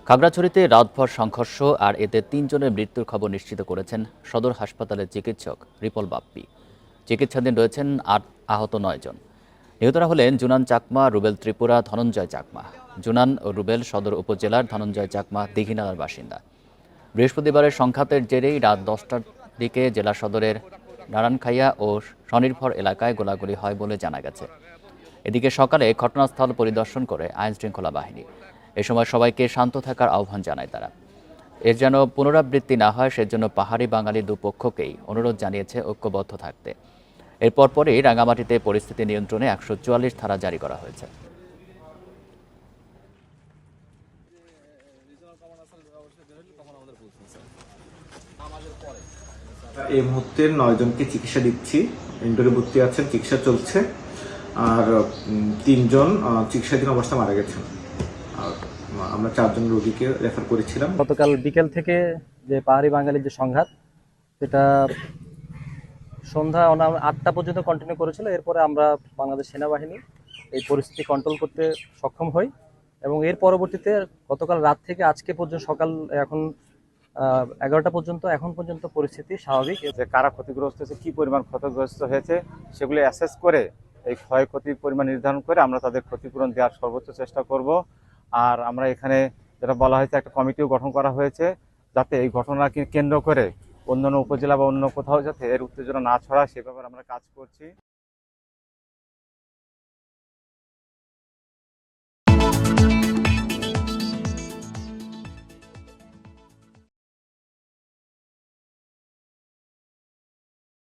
খাগড়াছড়িতে রাতভর সংঘর্ষ আর এতে ৩ জনের মৃত্যুর খবর নিশ্চিত করেছেন সদর হাসপাতালের চিকিৎসক রিপল বাপ্পি। চিকিৎসাধীন রয়েছেন আহত ৯ জন। নিহতরা হলেন জুনান চাকমা, রুবেল ত্রিপুরা, ধনঞ্জয় চাকমা। জুনান ও রুবেল সদর উপজেলার, ধনঞ্জয় চাকমা দিঘিনালার বাসিন্দা। বৃহস্পতিবারের সংঘাতের জেরেই রাত ১০টার দিকে জেলা সদরের নারায়ণখাইয়া ও স্বনির্ভর এলাকায় গোলাগুলি হয় বলে জানা গেছে। এদিকে সকালে ঘটনাস্থল পরিদর্শন করে আইনশৃঙ্খলা বাহিনী। এ সময় সবাইকে শান্ত থাকার আহ্বান জানায় তারা। এর যেন পুনরাবৃত্তি না হয় সেজন্য পাহাড়ি বাঙালি দুপক্ষকেই অনুরোধ জানিয়েছে ঐক্যবদ্ধ থাকতে। এর পরপরই রাঙামাটিতে পরিস্থিতি নিয়ন্ত্রণে ১৪৪ ধারা জারি করা হয়েছে। এই মুহূর্তে ৯ জনকে চিকিৎসা দিচ্ছি, ইনডোরে ভর্তি আছেন, চিকিৎসা চলছে। আর ৩ জন চিকিৎসাধীন অবস্থায় মারা গেছেন। আর আমরা ৪ জন রোগীকে রেফার করেছিলাম। গতকাল বিকেল থেকে যে পাহাড়ি বাঙালির যে সংঘাত, সেটা সন্ধ্যা ৮টা পর্যন্ত কন্টিনিউ করেছিল। এরপরে আমরা বাংলাদেশ সেনাবাহিনী এই পরিস্থিতি কন্ট্রোল করতে সক্ষম হই এবং এর পরবর্তীতে গতকাল রাত থেকে আজকে পর্যন্ত সকাল এখন ১১টা পর্যন্ত এখন পর্যন্ত পরিস্থিতি স্বাভাবিক। যে কারা ক্ষতিগ্রস্ত হয়েছে, কি পরিমাণ ক্ষতিগ্রস্ত হয়েছে সেগুলি অ্যাসেস করে এই ক্ষয়ক্ষতির পরিমাণ নির্ধারণ করে আমরা তাদের ক্ষতিপূরণ দেওয়ার সর্বোচ্চ চেষ্টা করব। আর আমরা এখানে যেটা বলা হয়েছে, একটা কমিটিও গঠন করা হয়েছে যাতে এই ঘটনাকে কেন্দ্র করে অন্যান্য উপজেলা বা অন্য কোথাও যাতে এর উত্তেজনা না ছড়ায় সে ব্যাপারে আমরা কাজ করছি।